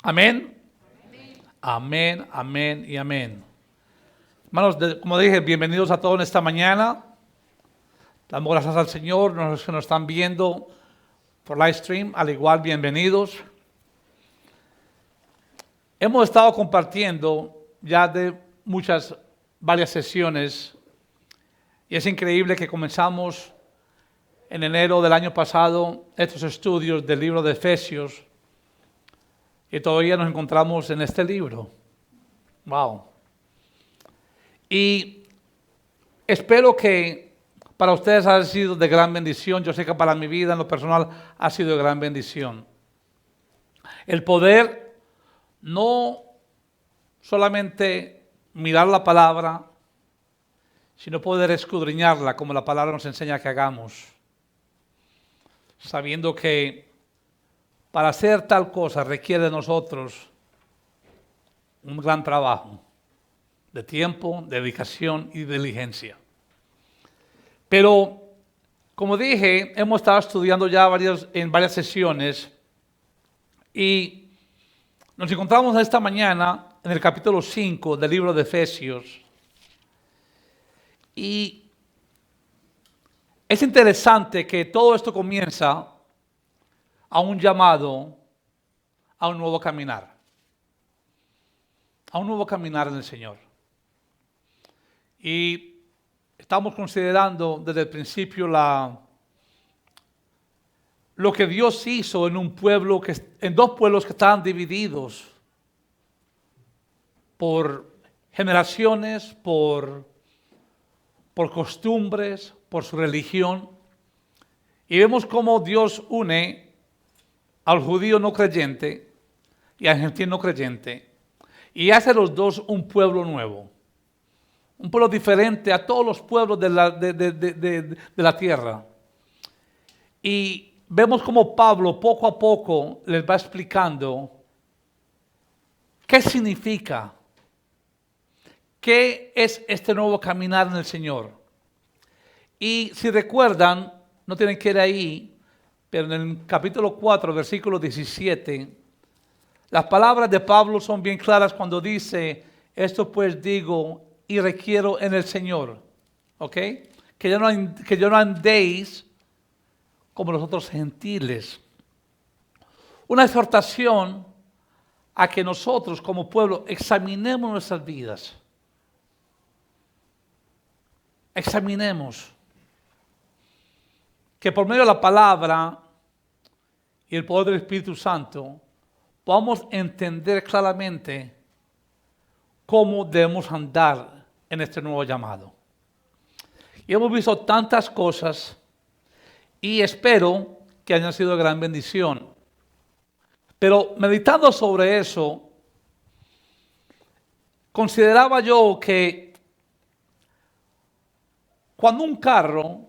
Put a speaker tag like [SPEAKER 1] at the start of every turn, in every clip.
[SPEAKER 1] Amén. Amén, amén y amén. Hermanos, como dije, bienvenidos a todos en esta mañana. Damos gracias al Señor, los que nos están viendo por live stream, al igual, bienvenidos. Hemos estado compartiendo ya de varias sesiones y es increíble que comenzamos en enero del año pasado estos estudios del libro de Efesios y todavía nos encontramos en este libro. Wow. Y espero que para ustedes haya sido de gran bendición. Yo sé que para mi vida en lo personal ha sido de gran bendición. El poder no solamente mirar la palabra, sino poder escudriñarla como la palabra nos enseña que hagamos. Sabiendo que para hacer tal cosa requiere de nosotros un gran trabajo de tiempo, de dedicación y de diligencia. Pero, como dije, hemos estado estudiando ya en varias sesiones y nos encontramos esta mañana en el capítulo 5 del libro de Efesios. Y es interesante que todo esto comienza a un llamado a un nuevo caminar. A un nuevo caminar en el Señor. Y estamos considerando desde el principio lo que Dios hizo en en dos pueblos que estaban divididos por generaciones, por costumbres, por su religión. Y vemos cómo Dios une al judío no creyente y al gentil no creyente y hace los dos un pueblo nuevo. Un pueblo diferente a todos los pueblos de la tierra. Y vemos cómo Pablo poco a poco les va explicando qué significa, qué es este nuevo caminar en el Señor. Y si recuerdan, no tienen que ir ahí, pero en el capítulo 4, versículo 17, las palabras de Pablo son bien claras cuando dice, esto pues digo y requiero en el Señor, ¿ok? Que ya no andéis como los otros gentiles. Una exhortación a que nosotros como pueblo examinemos nuestras vidas. Examinemos. Que por medio de la palabra y el poder del Espíritu Santo podamos entender claramente cómo debemos andar en este nuevo llamado. Y hemos visto tantas cosas y espero que hayan sido de gran bendición. Pero meditando sobre eso, consideraba yo que cuando un carro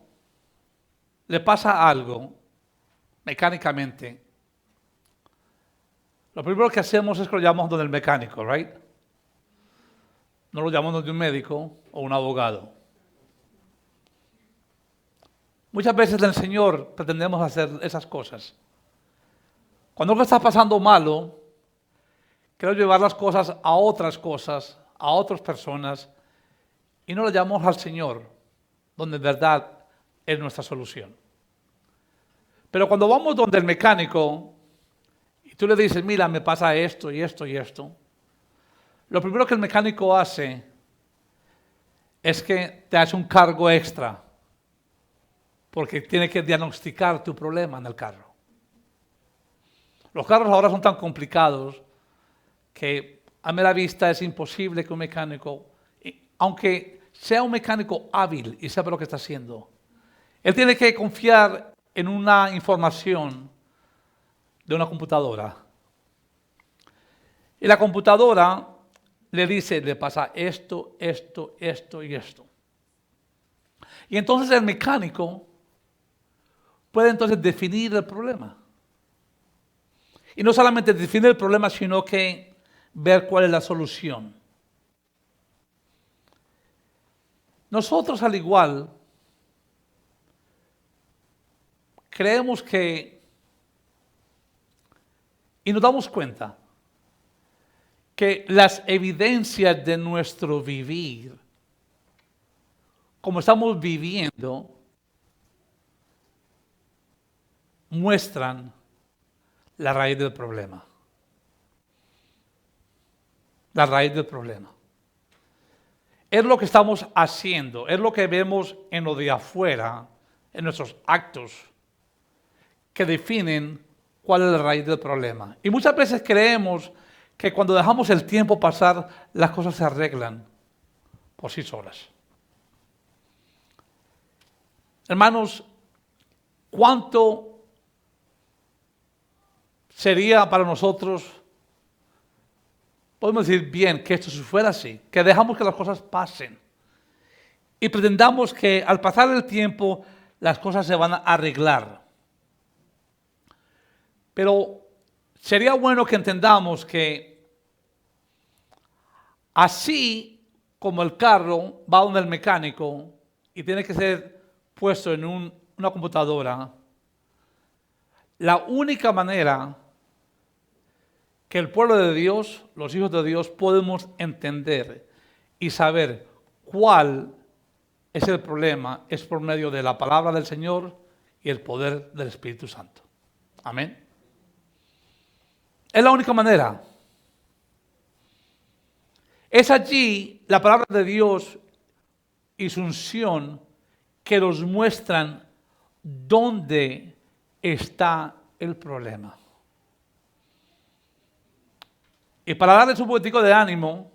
[SPEAKER 1] le pasa algo mecánicamente, lo primero que hacemos es que lo llamamos donde el mecánico, ¿right? No lo llamamos donde un médico o un abogado. Muchas veces en el Señor pretendemos hacer esas cosas. Cuando algo está pasando malo, quiero llevar las cosas a otras cosas, a otras personas, y no lo llamamos al Señor, donde en verdad es nuestra solución. Pero cuando vamos donde el mecánico, y tú le dices, mira, me pasa esto y esto y esto, lo primero que el mecánico hace es que te hace un cargo extra, porque tiene que diagnosticar tu problema en el carro. Los carros ahora son tan complicados que a mera vista es imposible que un mecánico, aunque sea un mecánico hábil y sepa lo que está haciendo, él tiene que confiar en una información de una computadora. Y la computadora le dice, le pasa esto, esto, esto y esto. Y entonces el mecánico puede entonces definir el problema. Y no solamente definir el problema, sino que ver cuál es la solución. Nosotros al igual creemos que, y nos damos cuenta, que las evidencias de nuestro vivir, como estamos viviendo, muestran la raíz del problema. La raíz del problema. Es lo que estamos haciendo, es lo que vemos en lo de afuera, en nuestros actos, que definen cuál es la raíz del problema. Y muchas veces creemos que cuando dejamos el tiempo pasar, las cosas se arreglan por sí solas. Hermanos, ¿cuánto sería para nosotros, podemos decir bien, que esto fuera así, que dejamos que las cosas pasen y pretendamos que al pasar el tiempo las cosas se van a arreglar? Pero sería bueno que entendamos que así como el carro va donde el mecánico y tiene que ser puesto en una computadora, la única manera que el pueblo de Dios, los hijos de Dios, podemos entender y saber cuál es el problema es por medio de la palabra del Señor y el poder del Espíritu Santo. Amén. Es la única manera. Es allí la palabra de Dios y su unción que nos muestran dónde está el problema. Y para darles un poquitico de ánimo,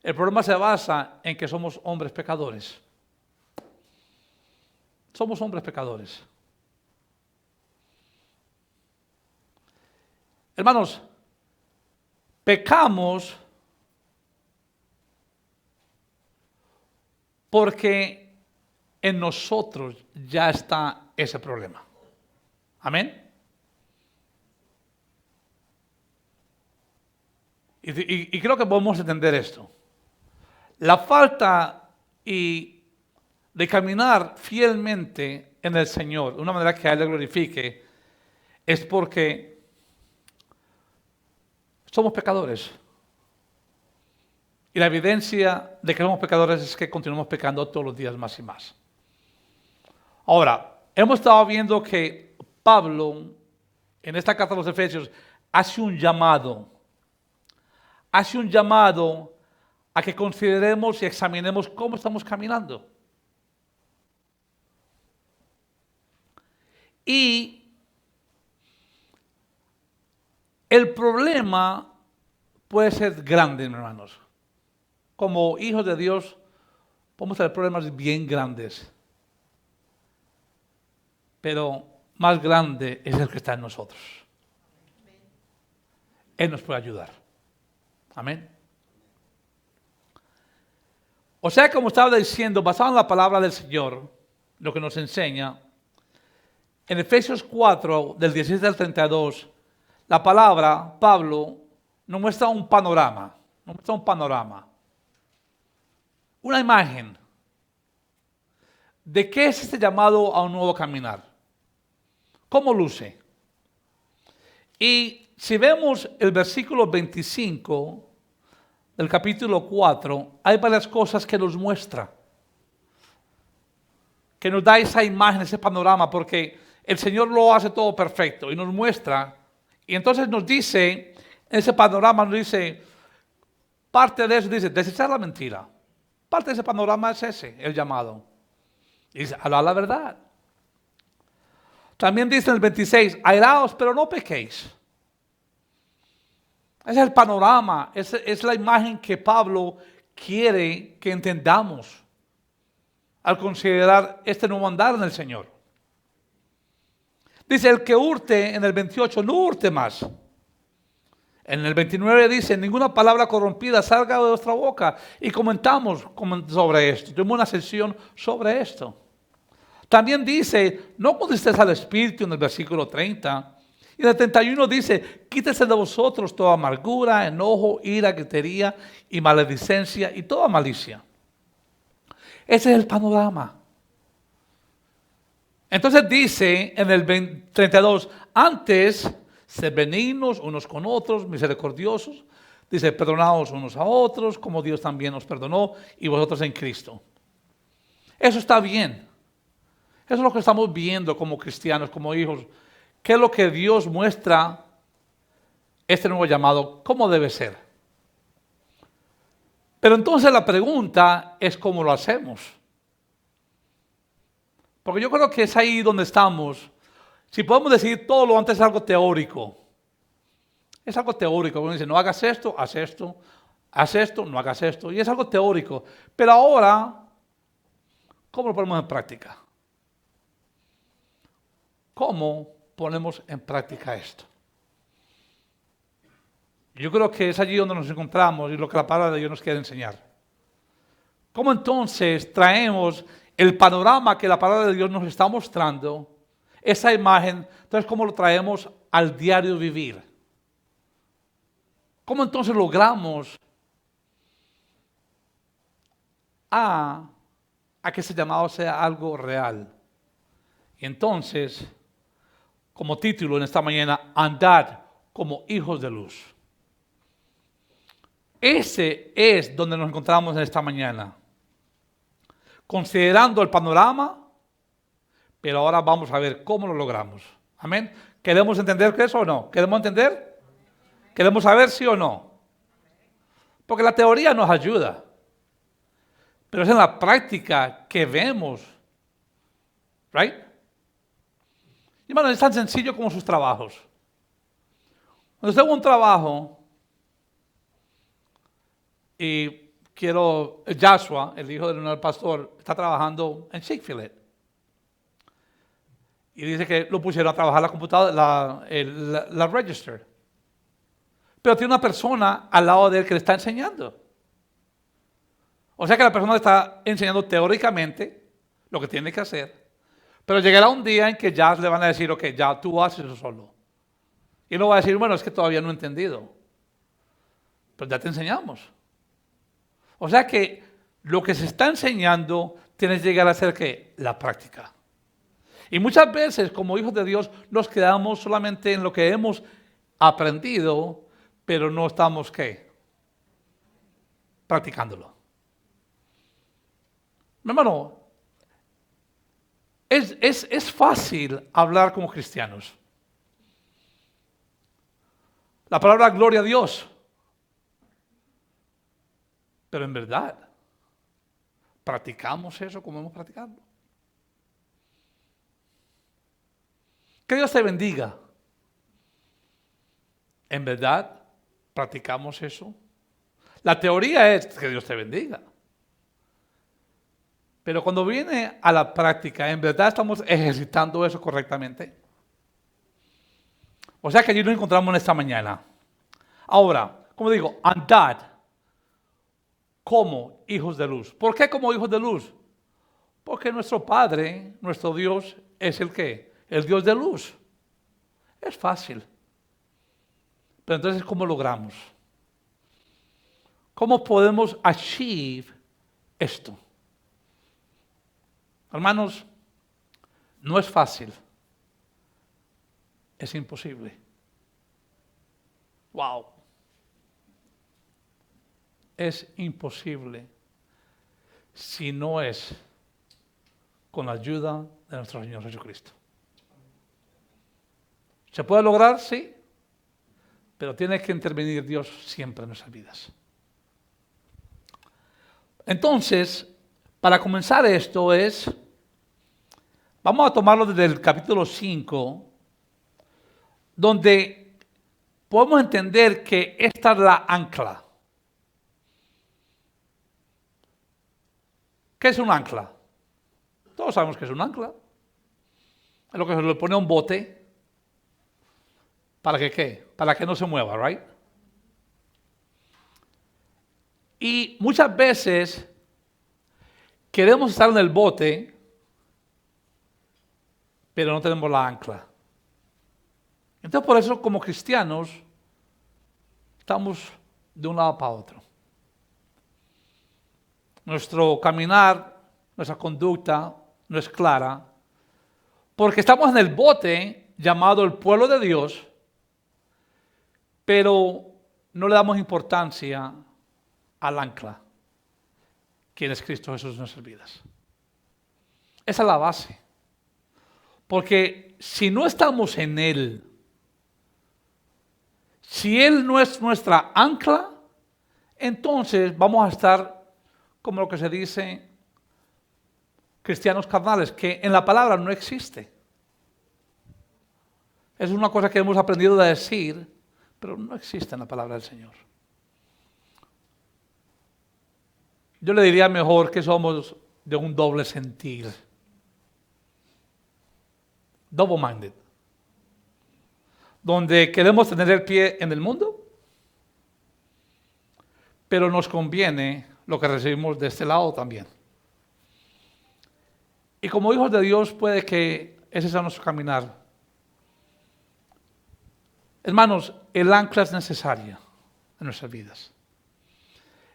[SPEAKER 1] el problema se basa en que somos hombres pecadores. Somos hombres pecadores. Hermanos, pecamos porque en nosotros ya está ese problema. Amén. Y creo que podemos entender esto. La falta de caminar fielmente en el Señor, de una manera que a Él le glorifique, es porque somos pecadores. Y la evidencia de que somos pecadores es que continuamos pecando todos los días más y más. Ahora, hemos estado viendo que Pablo, en esta carta a los Efesios, hace un llamado a que consideremos y examinemos cómo estamos caminando. Y el problema puede ser grande, hermanos. Como hijos de Dios, podemos tener problemas bien grandes. Pero más grande es el que está en nosotros. Él nos puede ayudar. Amén. O sea, como estaba diciendo, basado en la palabra del Señor, lo que nos enseña, en Efesios 4, del 17 al 32, la palabra, Pablo, nos muestra un panorama, una imagen de qué es este llamado a un nuevo caminar, cómo luce. Y si vemos el versículo 25 del capítulo 4, hay varias cosas que nos muestra, que nos da esa imagen, ese panorama, porque el Señor lo hace todo perfecto y nos muestra. Y entonces nos dice, en ese panorama nos dice, parte de eso dice, desechar la mentira. Parte de ese panorama es ese, el llamado. Y dice, hablar la verdad. También dice en el 26, airaos, pero no pequéis. Ese es el panorama, es la imagen que Pablo quiere que entendamos al considerar este nuevo andar en el Señor. Dice, el que hurte, en el 28, no hurte más. En el 29 dice, ninguna palabra corrompida salga de vuestra boca. Y comentamos sobre esto, tuvimos una sesión sobre esto. También dice, no contestéis al Espíritu en el versículo 30. Y en el 31 dice, quítese de vosotros toda amargura, enojo, ira, gritería y maledicencia y toda malicia. Ese es el panorama. Entonces dice en el 32, antes Sed benignos unos con otros, misericordiosos. Dice, perdonaos unos a otros, como Dios también os perdonó, y vosotros en Cristo. Eso está bien. Eso es lo que estamos viendo como cristianos, como hijos. ¿Qué es lo que Dios muestra este nuevo llamado? ¿Cómo debe ser? Pero entonces la pregunta es cómo lo hacemos. Porque yo creo que es ahí donde estamos. Si podemos decir todo lo antes es algo teórico. Es algo teórico. Uno dice, no hagas esto, haz esto. Haz esto, no hagas esto. Y es algo teórico. Pero ahora, ¿cómo lo ponemos en práctica? ¿Cómo ponemos en práctica esto? Yo creo que es allí donde nos encontramos y lo que la palabra de Dios nos quiere enseñar. ¿Cómo entonces traemos el panorama que la palabra de Dios nos está mostrando, esa imagen, entonces cómo lo traemos al diario vivir? ¿Cómo entonces logramos a que ese llamado sea algo real? Y entonces, como título en esta mañana, andad como hijos de luz. Ese es donde nos encontramos en esta mañana. Considerando el panorama, pero ahora vamos a ver cómo lo logramos. Amén. ¿Queremos entender qué es o no? ¿Queremos entender? ¿Queremos saber sí o no? Porque la teoría nos ayuda, pero es en la práctica que vemos. ¿Right? Y hermano, es tan sencillo como sus trabajos. Cuando usted haga un trabajo, y Joshua, el hijo del pastor, está trabajando en Chick-fil-A. Y dice que lo pusieron a trabajar la computadora, la register. Pero tiene una persona al lado de él que le está enseñando. O sea que la persona le está enseñando teóricamente lo que tiene que hacer. Pero llegará un día en que ya le van a decir, ok, ya tú haces eso solo. Y él no va a decir, bueno, es que todavía no he entendido. Pero ya te enseñamos. O sea que lo que se está enseñando tiene que llegar a ser ¿qué? La práctica. Y muchas veces como hijos de Dios nos quedamos solamente en lo que hemos aprendido, pero no estamos ¿qué? Practicándolo. Mi hermano, es fácil hablar como cristianos. La palabra gloria a Dios. Pero en verdad, ¿practicamos eso como hemos practicado? Que Dios te bendiga. ¿En verdad practicamos eso? La teoría es que Dios te bendiga. Pero cuando viene a la práctica, ¿en verdad estamos ejercitando eso correctamente? O sea que allí nos encontramos en esta mañana. Ahora, como digo, andad como hijos de luz. ¿Por qué como hijos de luz? Porque nuestro Padre, nuestro Dios, es el ¿qué? El Dios de luz. Es fácil. Pero entonces, ¿cómo logramos? ¿Cómo podemos achieve esto? Hermanos, no es fácil. Es imposible. Wow. Es imposible si no es con la ayuda de nuestro Señor Jesucristo. ¿Se puede lograr? Sí. Pero tiene que intervenir Dios siempre en nuestras vidas. Entonces, para comenzar esto vamos a tomarlo desde el capítulo 5, donde podemos entender que esta es la ancla. ¿Qué es un ancla? Todos sabemos que es un ancla. Es lo que se le pone a un bote. ¿Para que qué? Para que no se mueva, ¿right? Y muchas veces queremos estar en el bote, pero no tenemos la ancla. Entonces por eso como cristianos estamos de un lado para otro. Nuestro caminar, nuestra conducta no es clara, porque estamos en el bote llamado el pueblo de Dios, pero no le damos importancia al ancla, quien es Cristo Jesús en nuestras vidas. Esa es la base. Porque si no estamos en Él, si Él no es nuestra ancla, entonces vamos a estar como lo que se dice cristianos carnales, que en la palabra no existe. Es una cosa que hemos aprendido a decir, pero no existe en la palabra del Señor. Yo le diría mejor que somos de un doble sentir. Double-minded. Donde queremos tener el pie en el mundo, pero nos conviene lo que recibimos de este lado también. Y como hijos de Dios puede que ese sea nuestro caminar. Hermanos, el ancla es necesaria en nuestras vidas.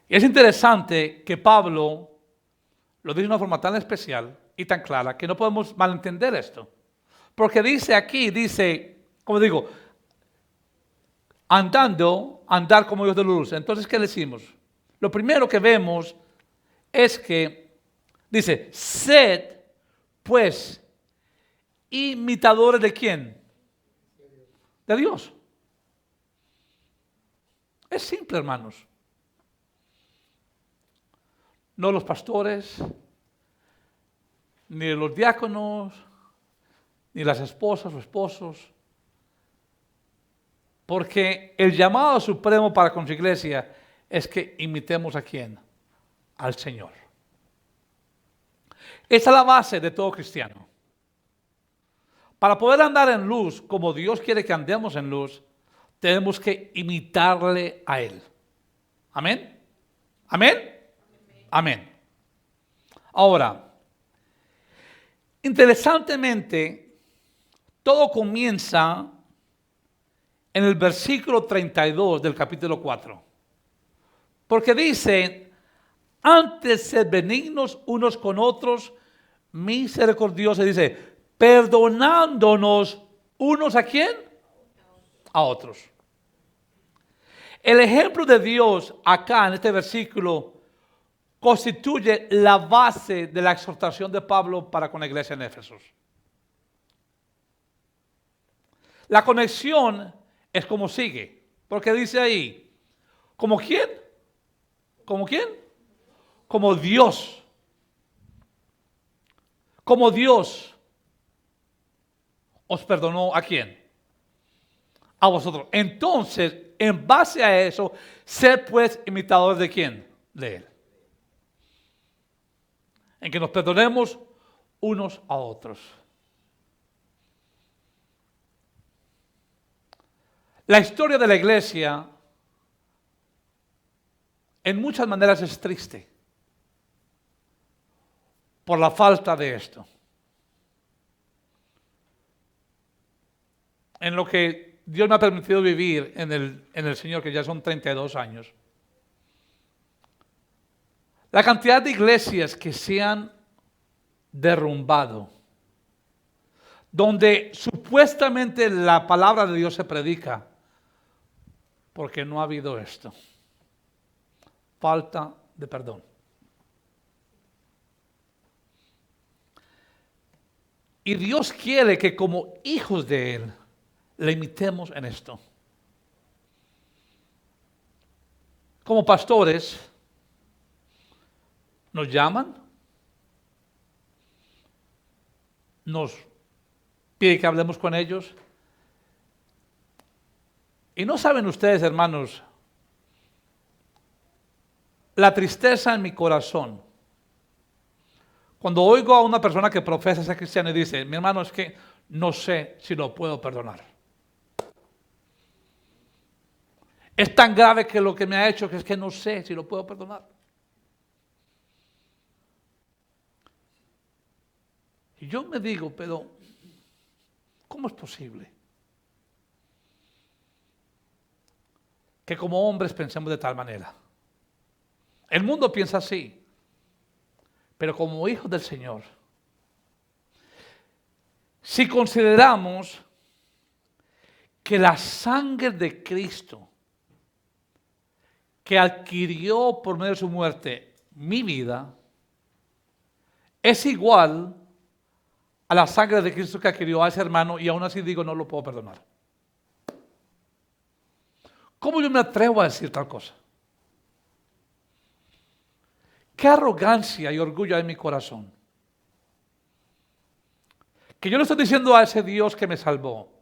[SPEAKER 1] Y es interesante que Pablo lo dice de una forma tan especial y tan clara que no podemos malentender esto. Porque dice aquí, como digo, andar como hijos de luz. Entonces, ¿qué decimos? Lo primero que vemos es que dice, sed, pues, imitadores ¿de quién? De Dios. Es simple, hermanos. No los pastores, ni los diáconos, ni las esposas o esposos. Porque el llamado supremo para con su iglesia es que imitemos ¿a quién? Al Señor. Esa es la base de todo cristiano. Para poder andar en luz como Dios quiere que andemos en luz, tenemos que imitarle a Él. ¿Amén? ¿Amén? Amén. Ahora, interesantemente, todo comienza en el versículo 32 del capítulo 4. Porque dice, antes sed benignos unos con otros, misericordiosos, dice, perdonándonos unos ¿a quién? A otros. El ejemplo de Dios acá en este versículo constituye la base de la exhortación de Pablo para con la iglesia en Éfeso. La conexión es como sigue, porque dice ahí, ¿como quién? ¿Como quién? Como Dios. Como Dios os perdonó ¿a quién? A vosotros. Entonces, en base a eso, sed pues imitadores ¿de quién? De Él. En que nos perdonemos unos a otros. La historia de la iglesia en muchas maneras es triste por la falta de esto. En lo que Dios me ha permitido vivir en el Señor, que ya son 32 años. La cantidad de iglesias que se han derrumbado, donde supuestamente la palabra de Dios se predica, porque no ha habido esto. Falta de perdón. Y Dios quiere que como hijos de Él, le imitemos en esto. Como pastores, nos llaman, nos piden que hablemos con ellos. Y no saben ustedes, hermanos, la tristeza en mi corazón cuando oigo a una persona que profesa ser cristiana y dice, mi hermano, es que no sé si lo puedo perdonar. Es tan grave que lo que me ha hecho que es que no sé si lo puedo perdonar. Y yo me digo, pero ¿cómo es posible que como hombres pensemos de tal manera? El mundo piensa así, pero como hijos del Señor, si consideramos que la sangre de Cristo, que adquirió por medio de su muerte mi vida, es igual a la sangre de Cristo que adquirió a ese hermano, y aún así digo, no lo puedo perdonar. ¿Cómo yo me atrevo a decir tal cosa? Qué arrogancia y orgullo hay en mi corazón. Que yo le estoy diciendo a ese Dios que me salvó,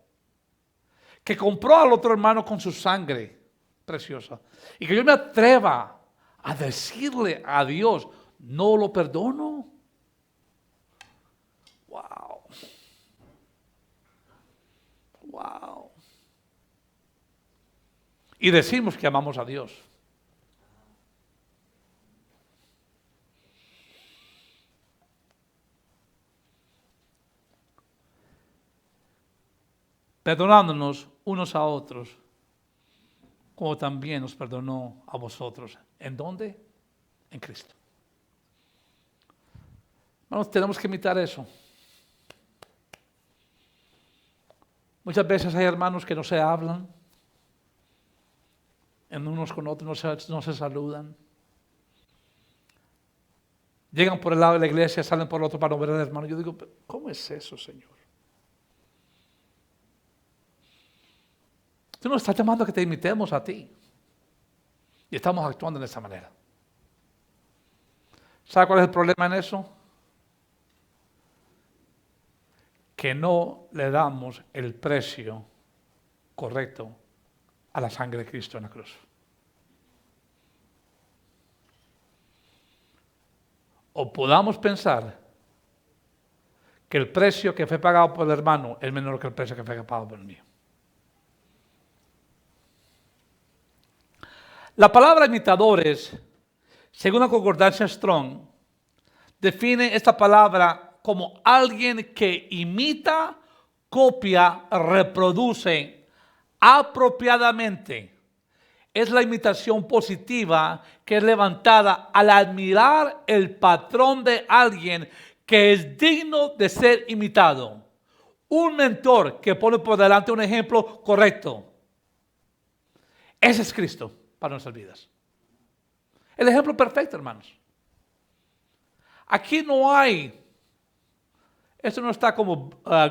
[SPEAKER 1] que compró al otro hermano con su sangre preciosa, y que yo me atreva a decirle a Dios, no lo perdono. Wow. Wow. Y decimos que amamos a Dios. Perdonándonos unos a otros, como también nos perdonó a vosotros. ¿En dónde? En Cristo. Hermanos, tenemos que imitar eso. Muchas veces hay hermanos que no se hablan, en unos con otros no se saludan. Llegan por el lado de la iglesia, salen por el otro para no ver al hermano. Yo digo, ¿cómo es eso, Señor? Tú nos estás llamando a que te imitemos a ti. Y estamos actuando de esa manera. ¿Sabe cuál es el problema en eso? Que no le damos el precio correcto a la sangre de Cristo en la cruz. O podamos pensar que el precio que fue pagado por el hermano es menor que el precio que fue pagado por el mío. La palabra imitadores, según la concordancia Strong, define esta palabra como alguien que imita, copia, reproduce apropiadamente. Es la imitación positiva que es levantada al admirar el patrón de alguien que es digno de ser imitado. Un mentor que pone por delante un ejemplo correcto. Ese es Cristo para nuestras vidas. El ejemplo perfecto, hermanos. Aquí no hay, esto no está como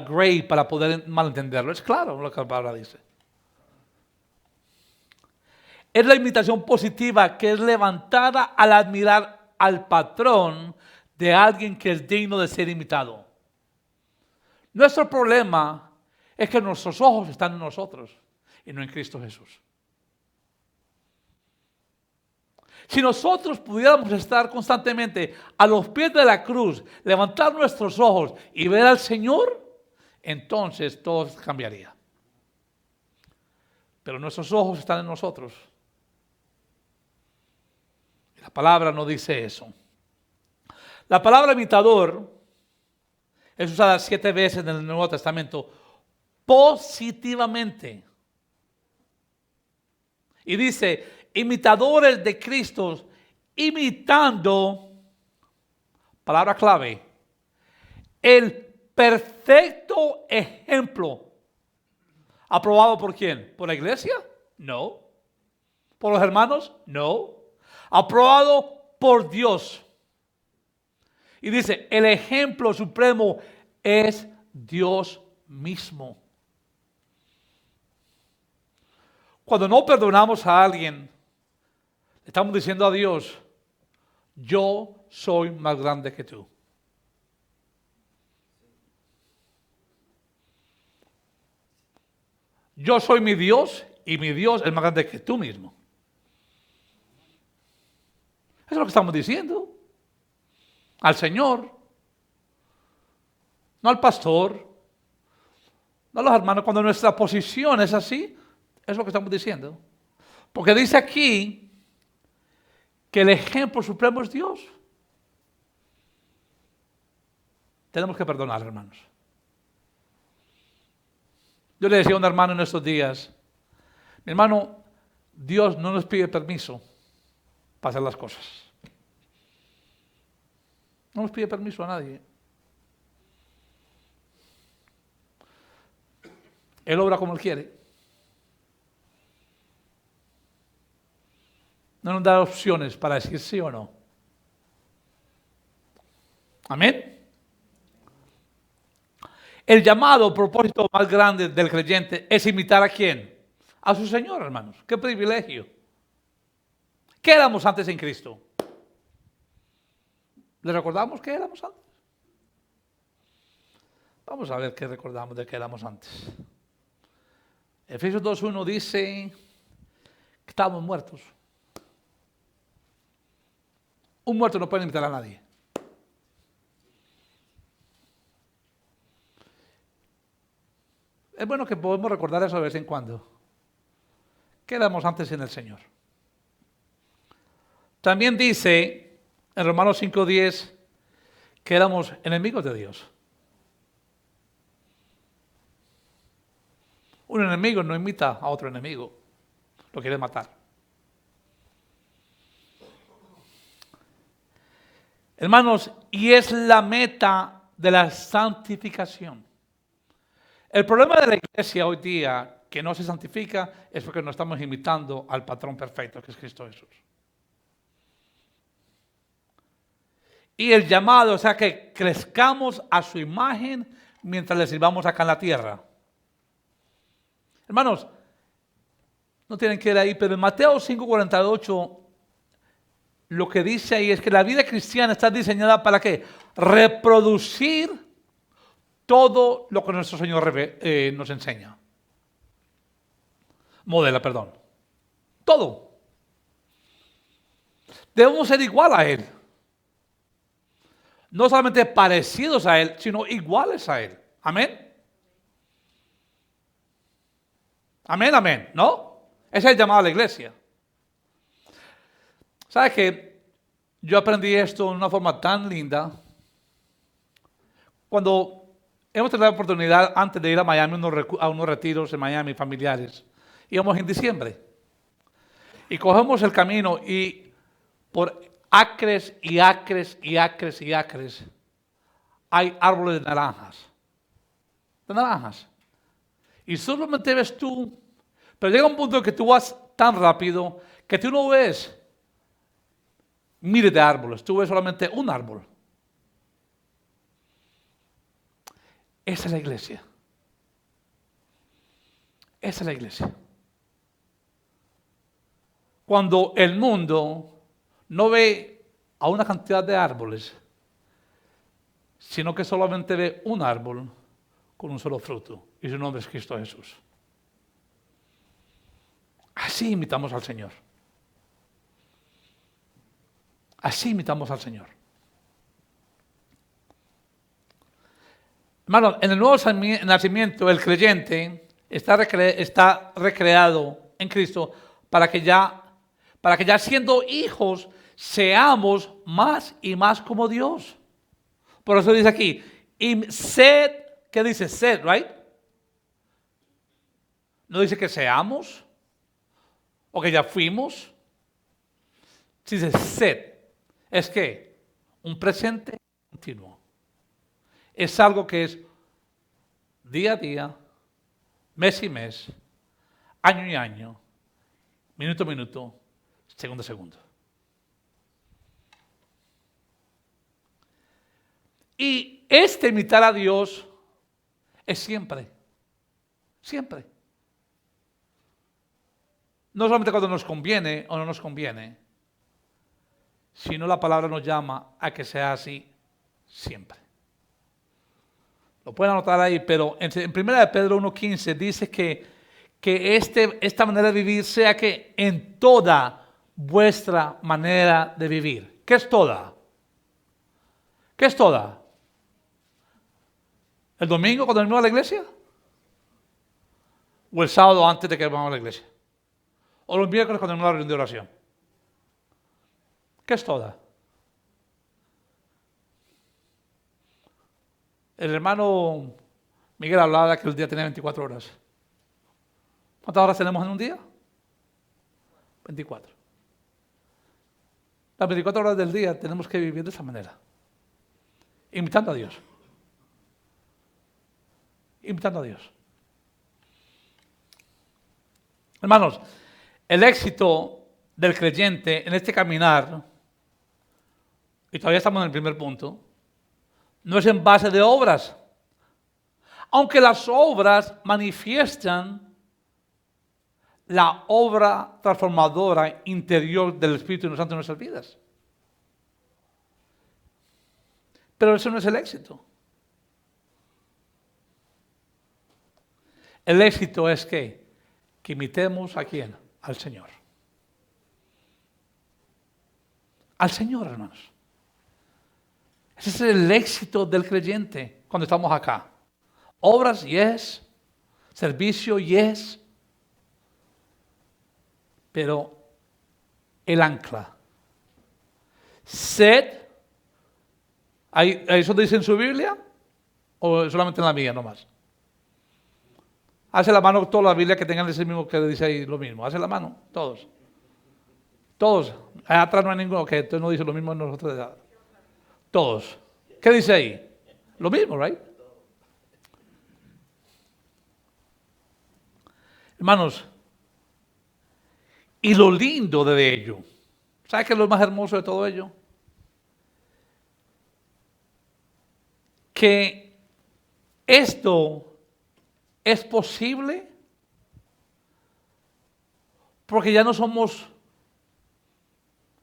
[SPEAKER 1] gray para poder malentenderlo. Es claro lo que la palabra dice. Es la imitación positiva que es levantada al admirar al patrón de alguien que es digno de ser imitado. Nuestro problema es que nuestros ojos están en nosotros y no en Cristo Jesús. Si nosotros pudiéramos estar constantemente a los pies de la cruz, levantar nuestros ojos y ver al Señor, entonces todo cambiaría. Pero nuestros ojos están en nosotros. La palabra no dice eso. La palabra imitador es usada 7 veces en el Nuevo Testamento positivamente. Y dice, imitadores de Cristo, imitando, palabra clave, el perfecto ejemplo. ¿Aprobado por quién? ¿Por la iglesia? No. ¿Por los hermanos? No. Aprobado por Dios. Y dice, el ejemplo supremo es Dios mismo. Cuando no perdonamos a alguien, le estamos diciendo a Dios, yo soy más grande que tú. Yo soy mi Dios y mi Dios es más grande que tú mismo. Eso es lo que estamos diciendo. Al Señor. No al pastor. No a los hermanos. Cuando nuestra posición es así, es lo que estamos diciendo. Porque dice aquí que el ejemplo supremo es Dios. Tenemos que perdonar, hermanos. Yo le decía a un hermano en estos días, mi hermano, Dios no nos pide permiso para hacer las cosas. No nos pide permiso a nadie. Él obra como Él quiere. no nos da opciones para decir sí o no. Amén. El llamado propósito más grande del creyente es imitar ¿a quién? A su Señor, hermanos. ¡Qué privilegio! ¿Qué éramos antes en Cristo? ¿Le recordamos qué éramos antes? Vamos a ver qué recordamos de qué éramos antes. Efesios 2:1 dice que estábamos muertos. Un muerto no puede imitar a nadie. Es bueno que podemos recordar eso de vez en cuando. ¿Qué éramos antes en el Señor? También dice en Romanos 5:10 que éramos enemigos de Dios. Un enemigo no imita a otro enemigo, lo quiere matar. Hermanos, y es la meta de la santificación. El problema de la iglesia hoy día que no se santifica es porque no estamos imitando al patrón perfecto que es Cristo Jesús. Y el llamado, o sea, que crezcamos a su imagen mientras le sirvamos acá en la tierra. Hermanos, no tienen que ir ahí, pero en Mateo 5:48 lo que dice ahí es que la vida cristiana está diseñada para ¿qué? Reproducir todo lo que nuestro Señor nos enseña. Modela, perdón. Todo. Debemos ser igual a Él. No solamente parecidos a Él, sino iguales a Él. Amén. Amén, amén. ¿No? Ese es el llamado a la iglesia. ¿Sabes qué? Yo aprendí esto de una forma tan linda. Cuando hemos tenido la oportunidad antes de ir a Miami a unos retiros en Miami familiares, íbamos en diciembre. Y cogemos el camino y por acres y acres y acres y acres hay árboles de naranjas. De naranjas. Y solamente ves tú, pero llega un punto en que tú vas tan rápido que tú no ves miles de árboles, tú ves solamente un árbol. Esa es la iglesia. Esa es la iglesia. Cuando el mundo no ve a una cantidad de árboles, sino que solamente ve un árbol con un solo fruto, y su nombre es Cristo Jesús. Así imitamos al Señor. Así imitamos al Señor. Hermanos, en el nuevo nacimiento, el creyente está recreado en Cristo para que ya siendo hijos, seamos más y más como Dios. Por eso dice aquí, sed, ¿qué dice? Sed, right? No dice que seamos o que ya fuimos. Dice sed. Es que un presente continuo. Es algo que es día a día, mes y mes, año y año, minuto a minuto, segundo a segundo. Y imitar a Dios es siempre. Siempre. No solamente cuando nos conviene o no nos conviene, sino la palabra nos llama a que sea así siempre. Lo pueden anotar ahí, pero en 1 Pedro 1:15 dice que esta manera de vivir sea que en toda vuestra manera de vivir. ¿Qué es toda? ¿Qué es toda? ¿El domingo cuando venimos a la iglesia? ¿O el sábado antes de que vamos a la iglesia? ¿O los miércoles cuando venimos a la reunión de oración? ¿Qué es toda? El hermano Miguel hablaba de que el día tenía 24 horas. ¿Cuántas horas tenemos en un día? 24. Las 24 horas del día tenemos que vivir de esa manera. Imitando a Dios. Imitando a Dios. Hermanos, el éxito del creyente en este caminar, y todavía estamos en el primer punto, no es en base de obras. Aunque las obras manifiestan la obra transformadora interior del Espíritu Santo en nuestras vidas. Pero eso no es el éxito. El éxito es que imitemos ¿a quién? Al Señor. Al Señor, hermanos. Ese es el éxito del creyente cuando estamos acá. Obras, yes. Servicio, yes. Pero el ancla. Sed. ¿Eso dice en su Biblia? ¿O solamente en la mía nomás? Hace la mano toda la Biblia que tengan ese mismo que dice ahí lo mismo. Hace la mano, todos. Todos. Allá atrás no hay ninguno que entonces no dice lo mismo en nosotros. Todos. ¿Qué dice ahí? Lo mismo, right? Hermanos, y lo lindo de ello, ¿sabes qué es lo más hermoso de todo ello? Que esto es posible porque ya no somos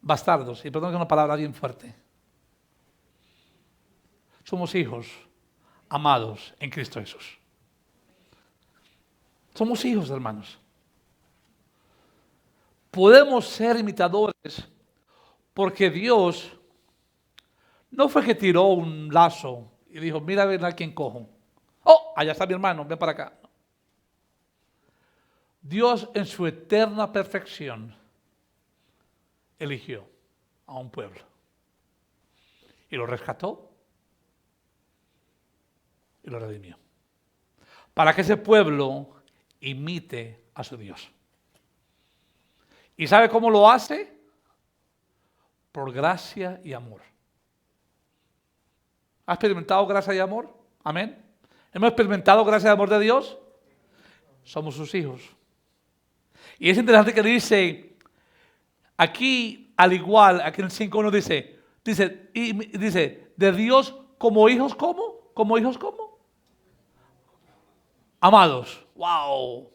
[SPEAKER 1] bastardos, y perdón que es una palabra bien fuerte. Somos hijos amados en Cristo Jesús. Somos hijos, hermanos. Podemos ser imitadores porque Dios no fue que tiró un lazo y dijo, mira a ver a quién cojo. Oh, allá está mi hermano, ven para acá. Dios en su eterna perfección eligió a un pueblo y lo rescató y lo redimió. Para que ese pueblo imite a su Dios. ¿Y sabe cómo lo hace? Por gracia y amor. ¿Ha experimentado gracia y amor? Amén. ¿Hemos experimentado gracia y amor de Dios? Somos sus hijos. Y es interesante que dice, aquí al igual, aquí en el 5.1 dice, de Dios como hijos, ¿cómo? ¿Como hijos cómo? Amados. ¡Wow!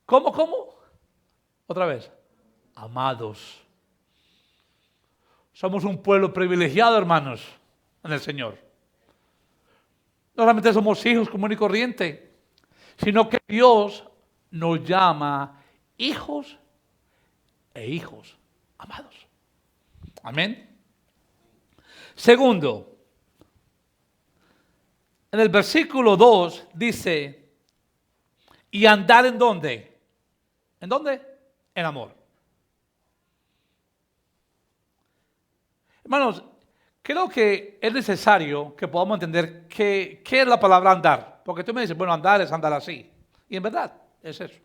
[SPEAKER 1] ¿Cómo? Otra vez. Amados. Somos un pueblo privilegiado, hermanos, en el Señor. No solamente somos hijos común y corriente, sino que Dios nos llama hijos e hijos amados. Amén. Segundo, en el versículo 2 dice, ¿y andar en dónde? ¿En dónde? En amor. Hermanos, creo que es necesario que podamos entender qué es la palabra andar. Porque tú me dices, bueno, andar es andar así. Y en verdad, es eso.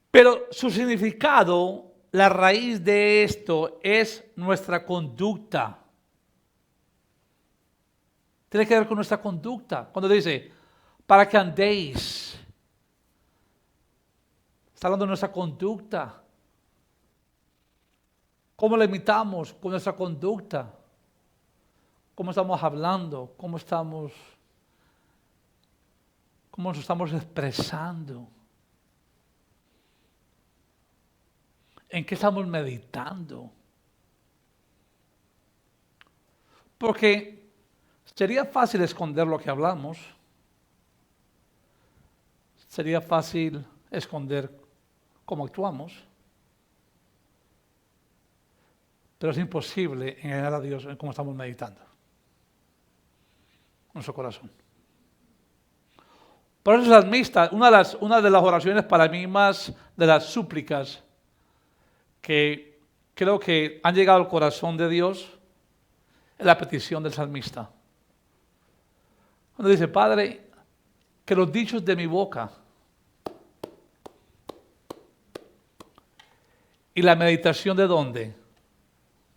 [SPEAKER 1] Pero su significado, la raíz de esto es nuestra conducta. Tiene que ver con nuestra conducta. Cuando dice, para que andéis. Está hablando de nuestra conducta. ¿Cómo la imitamos? Con nuestra conducta. ¿Cómo estamos hablando? ¿Cómo nos estamos expresando? ¿En qué estamos meditando? Porque sería fácil esconder lo que hablamos. Sería fácil esconder cómo actuamos. Pero es imposible engañar a Dios en cómo estamos meditando. Nuestro corazón. Por eso el salmista, una de las oraciones para mí más de las súplicas que creo que han llegado al corazón de Dios es la petición del salmista. Cuando dice, Padre, que los dichos de mi boca y la meditación de ¿dónde?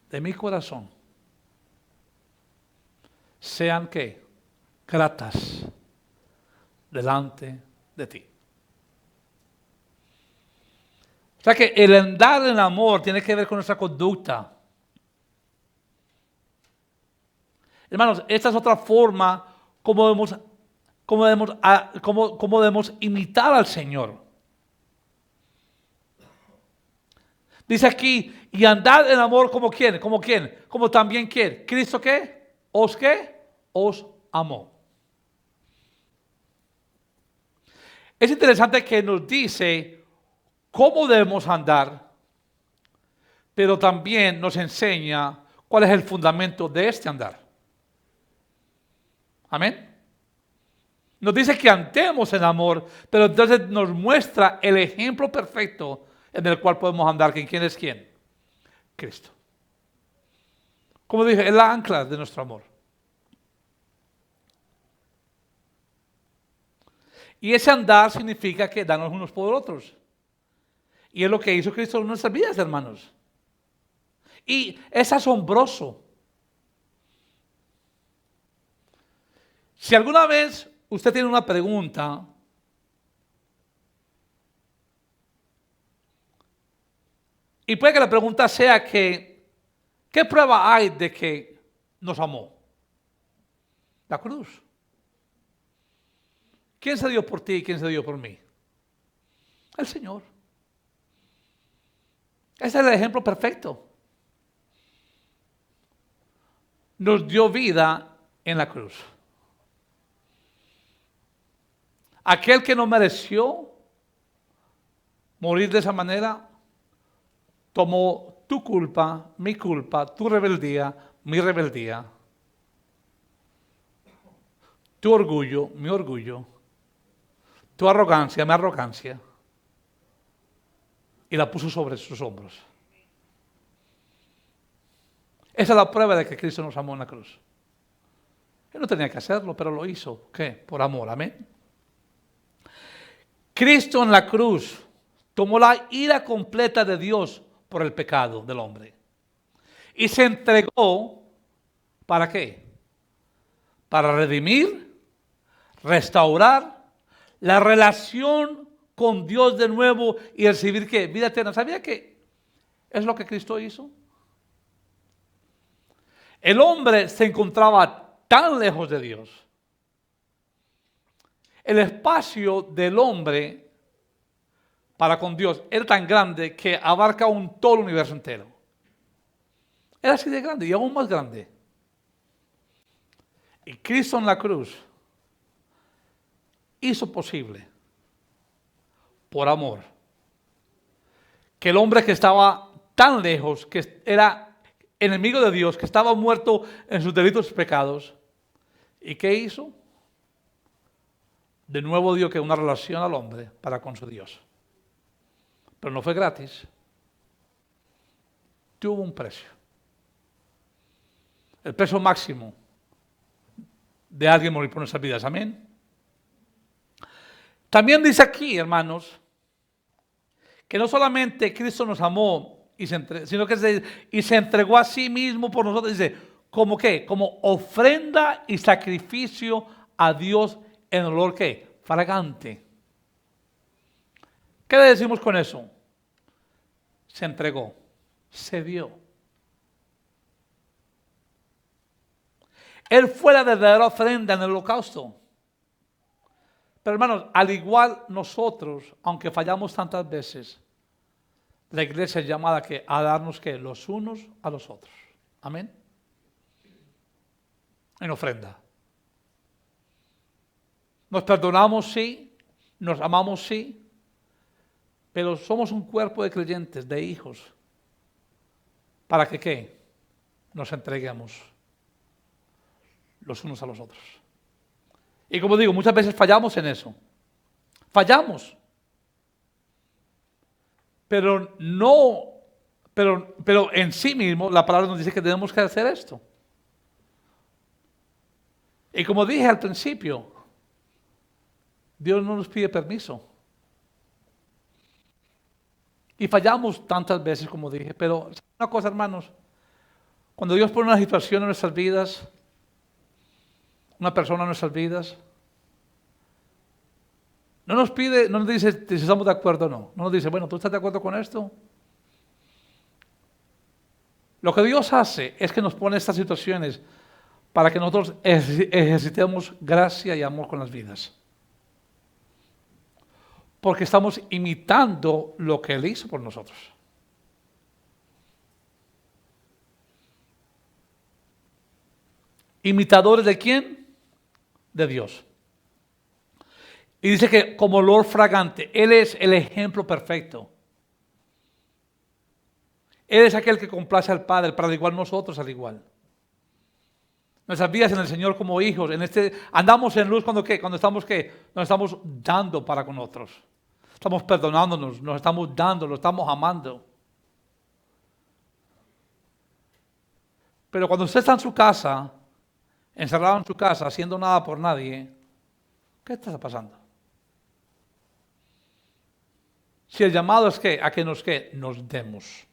[SPEAKER 1] De mi corazón sean ¿qué? Gratas delante de ti. sea que el andar en amor tiene que ver con nuestra conducta. Hermanos, esta es otra forma como debemos imitar al Señor. Dice aquí, y andad en amor como quién, como quién, como también quién. ¿Cristo qué? Os amó. Es interesante que nos dice cómo debemos andar, pero también nos enseña cuál es el fundamento de este andar. Amén. Nos dice que andemos en amor, pero entonces nos muestra el ejemplo perfecto en el cual podemos andar. ¿Quién es quién? Cristo. Como dije, es la ancla de nuestro amor. Y ese andar significa que darnos unos por otros. Y es lo que hizo Cristo en nuestras vidas, hermanos. Y es asombroso. Si alguna vez usted tiene una pregunta, y puede que la pregunta sea que, ¿qué prueba hay de que nos amó? La cruz. ¿Quién se dio por ti y quién se dio por mí? El Señor. Ese es el ejemplo perfecto. Nos dio vida en la cruz. Aquel que no mereció morir de esa manera, tomó tu culpa, tu rebeldía, mi rebeldía, tu orgullo, mi orgullo, tu arrogancia, mi arrogancia, y la puso sobre sus hombros. Esa es la prueba de que Cristo nos amó en la cruz. Él no tenía que hacerlo, pero lo hizo. ¿Qué? Por amor, amén. Cristo en la cruz tomó la ira completa de Dios por el pecado del hombre. Y se entregó, ¿para qué? Para redimir, restaurar la relación con Dios de nuevo y recibir ¿qué? Vida eterna. ¿Sabía que es lo que Cristo hizo? El hombre se encontraba tan lejos de Dios. El espacio del hombre para con Dios era tan grande que abarca todo el universo entero. Era así de grande y aún más grande. Y Cristo en la cruz hizo posible, por amor, que el hombre que estaba tan lejos, que era enemigo de Dios, que estaba muerto en sus delitos y pecados, ¿y qué hizo? De nuevo dio que una relación al hombre para con su Dios. Pero no fue gratis. Tuvo un precio. El precio máximo de alguien morir por nuestras vidas. Amén. También dice aquí, hermanos, que no solamente Cristo nos amó, sino que se entregó a sí mismo por nosotros. Dice, ¿como qué? Como ofrenda y sacrificio a Dios en olor ¿qué? Fragante. ¿Qué le decimos con eso? Se entregó, se dio. Él fue la verdadera ofrenda en el holocausto. Pero hermanos, al igual nosotros, aunque fallamos tantas veces, la iglesia es llamada a darnos ¿qué? Los unos a los otros. Amén. En ofrenda. Nos perdonamos, sí. Nos amamos, sí. Pero somos un cuerpo de creyentes, de hijos. ¿Para que qué? Nos entreguemos los unos a los otros. Y como digo, muchas veces fallamos en eso. Fallamos. Pero en sí mismo la palabra nos dice que tenemos que hacer esto. Y como dije al principio, Dios no nos pide permiso. Y fallamos tantas veces, como dije, pero una cosa, hermanos, cuando Dios pone una situación en nuestras vidas, una persona en nuestras vidas, No nos pide, no nos dice si estamos de acuerdo o no. No nos dice, bueno, ¿tú estás de acuerdo con esto? Lo que Dios hace es que nos pone estas situaciones para que nosotros ejercitemos gracia y amor con las vidas. Porque estamos imitando lo que Él hizo por nosotros. ¿Imitadores de quién? De Dios. Y dice que como olor fragante, Él es el ejemplo perfecto. Él es aquel que complace al Padre, para igual nosotros al igual. Nuestras vidas en el Señor como hijos, andamos en luz cuando estamos nos estamos dando para con otros. Estamos perdonándonos, nos estamos dando, lo estamos amando. Pero cuando usted está en su casa, encerrado en su casa, haciendo nada por nadie, ¿qué está pasando? Si el llamado es a que nos demos.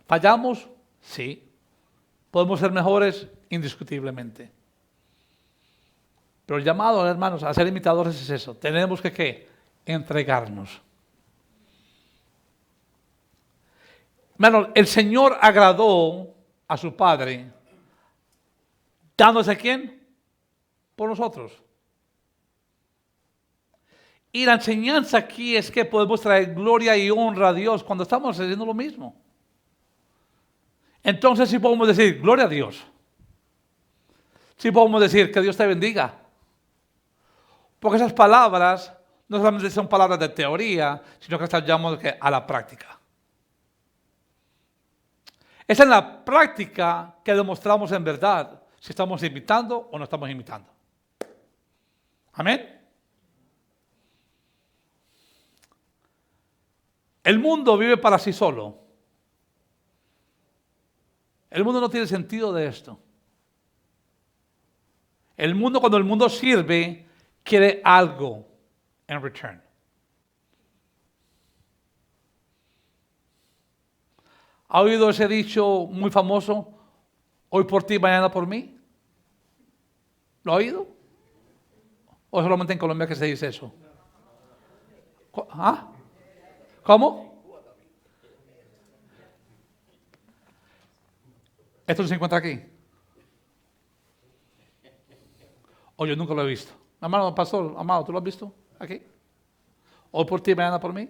[SPEAKER 1] ¿Fallamos? Sí. ¿Podemos ser mejores? Indiscutiblemente. Pero el llamado, hermanos, a ser imitadores es eso. Tenemos que entregarnos. Hermanos, el Señor agradó a su Padre, dándose a quién? Por nosotros. Y la enseñanza aquí es que podemos traer gloria y honra a Dios cuando estamos haciendo lo mismo. Entonces sí podemos decir, gloria a Dios. Sí podemos decir, que Dios te bendiga. Porque esas palabras no solamente son palabras de teoría, sino que están llamadas a la práctica. Es en la práctica que demostramos en verdad si estamos imitando o no estamos imitando. Amén. El mundo vive para sí solo. El mundo no tiene sentido de esto. El mundo, cuando el mundo sirve, quiere algo en return. ¿Ha oído ese dicho muy famoso? Hoy por ti, mañana por mí. ¿Lo ha oído? ¿O solamente en Colombia que se dice eso? ¿Ah? ¿Cómo? ¿Esto no se encuentra aquí? O yo nunca lo he visto. Hermano, pastor, amado, ¿tú lo has visto aquí? Hoy por ti, mañana por mí.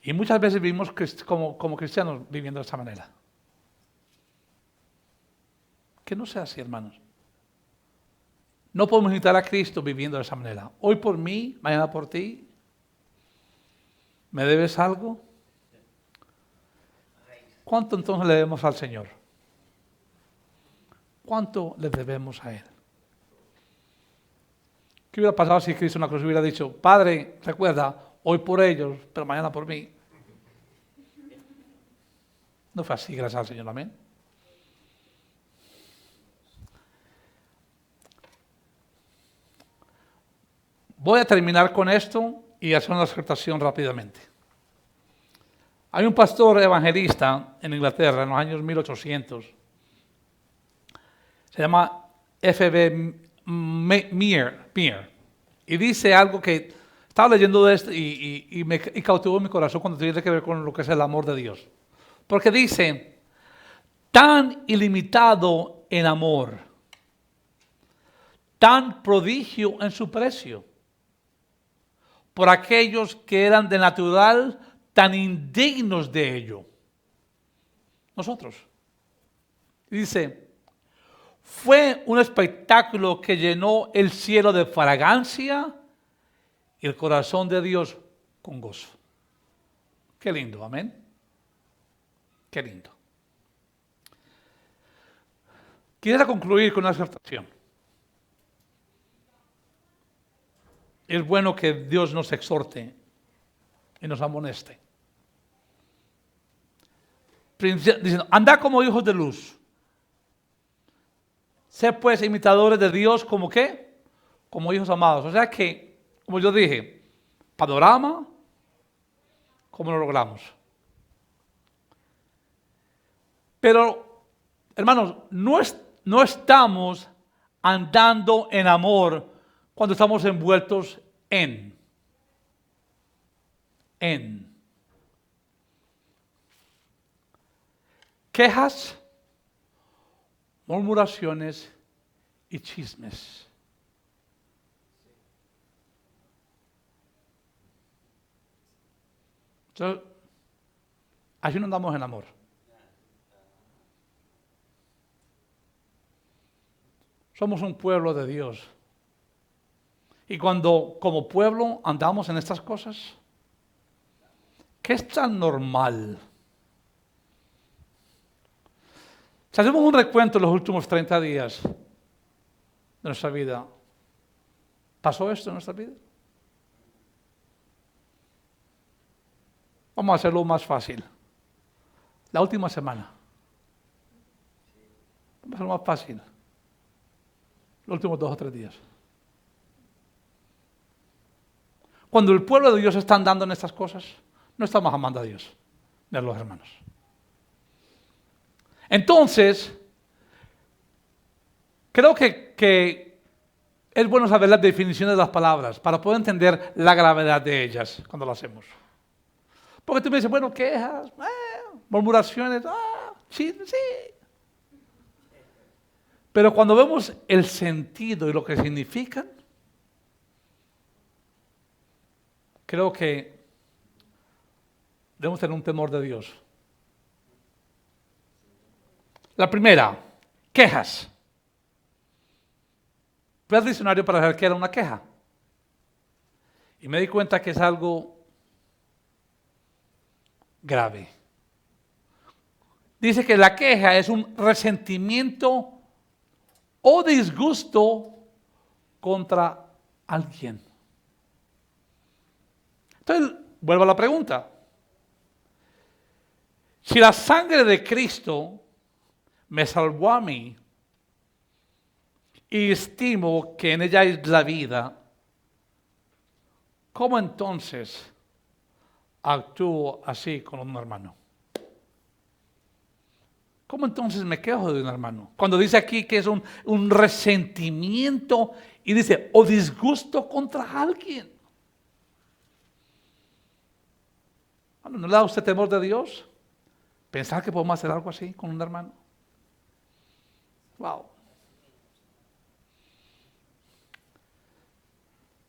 [SPEAKER 1] Y muchas veces vivimos como cristianos viviendo de esta manera. Que no sea así, hermanos. No podemos imitar a Cristo viviendo de esa manera. Hoy por mí, mañana por ti. ¿Me debes algo? ¿Cuánto entonces le debemos al Señor? ¿Cuánto le debemos a Él? ¿Qué hubiera pasado si Cristo en la cruz hubiera dicho, Padre, recuerda, hoy por ellos, pero mañana por mí? No fue así, gracias al Señor, amén. Voy a terminar con esto y hacer una exhortación rápidamente. Hay un pastor evangelista en Inglaterra en los años 1800. Se llama F.B. Meir. Y dice algo que estaba leyendo de esto y cautivó mi corazón cuando tiene que ver con lo que es el amor de Dios. Porque dice, tan ilimitado en amor, tan prodigio en su precio, por aquellos que eran de natural tan indignos de ello. Nosotros. Dice, fue un espectáculo que llenó el cielo de fragancia y el corazón de Dios con gozo. Qué lindo, amén. Qué lindo. Quisiera concluir con una exhortación. Es bueno que Dios nos exhorte y nos amoneste. Diciendo, andad como hijos de luz. Ser pues imitadores de Dios como ¿qué? Como hijos amados. O sea que, como yo dije, panorama, ¿cómo lo logramos? Pero, hermanos, no estamos andando en amor cuando estamos envueltos en. Quejas, murmuraciones y chismes. Entonces, así no andamos en amor. Somos un pueblo de Dios. Y cuando como pueblo andamos en estas cosas, ¿qué es tan normal? Si hacemos un recuento de los últimos 30 días de nuestra vida, ¿pasó esto en nuestra vida? Vamos a hacerlo más fácil. La última semana. Vamos a hacerlo más fácil. Los últimos 2 o 3 días. Cuando el pueblo de Dios está andando en estas cosas, no estamos amando a Dios ni a los hermanos. Entonces, creo que es bueno saber las definiciones de las palabras para poder entender la gravedad de ellas cuando lo hacemos. Porque tú me dices, bueno, quejas, murmuraciones, chismes, sí. Pero cuando vemos el sentido y lo que significan, creo que debemos tener un temor de Dios. La primera, quejas. Fui al diccionario para saber qué era una queja. Y me di cuenta que es algo grave. Dice que la queja es un resentimiento o disgusto contra alguien. Entonces, vuelvo a la pregunta. Si la sangre de Cristo me salvó a mí y estimo que en ella es la vida, ¿cómo entonces actúo así con un hermano? ¿Cómo entonces me quejo de un hermano? Cuando dice aquí que es un resentimiento y dice, o disgusto contra alguien. ¿No le da a usted temor de Dios? ¿Pensar que podemos hacer algo así con un hermano? Wow.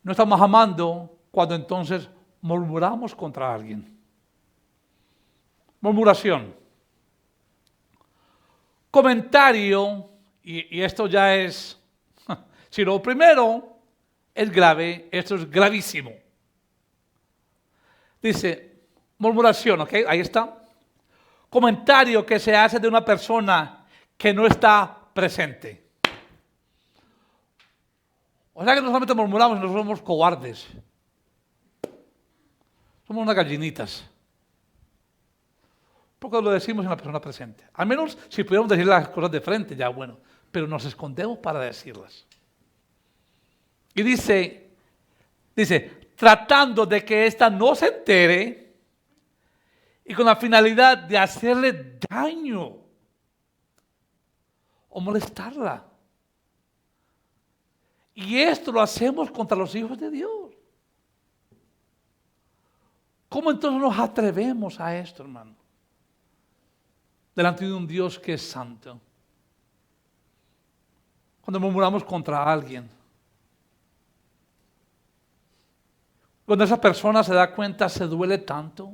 [SPEAKER 1] No estamos amando cuando entonces murmuramos contra alguien. Murmuración. Comentario, y esto ya es, si lo primero es grave, esto es gravísimo. Dice, murmuración, ¿ok? Ahí está. Comentario que se hace de una persona que no está presente. O sea que no solamente murmuramos, no somos cobardes. Somos unas gallinitas. Porque lo decimos en la persona presente. Al menos si pudiéramos decir las cosas de frente, ya bueno. Pero nos escondemos para decirlas. Y dice, tratando de que ésta no se entere y con la finalidad de hacerle daño o molestarla. Y esto lo hacemos contra los hijos de Dios. ¿Cómo entonces nos atrevemos a esto, hermano? Delante de un Dios que es santo. Cuando murmuramos contra alguien. Cuando esa persona se da cuenta, se duele tanto.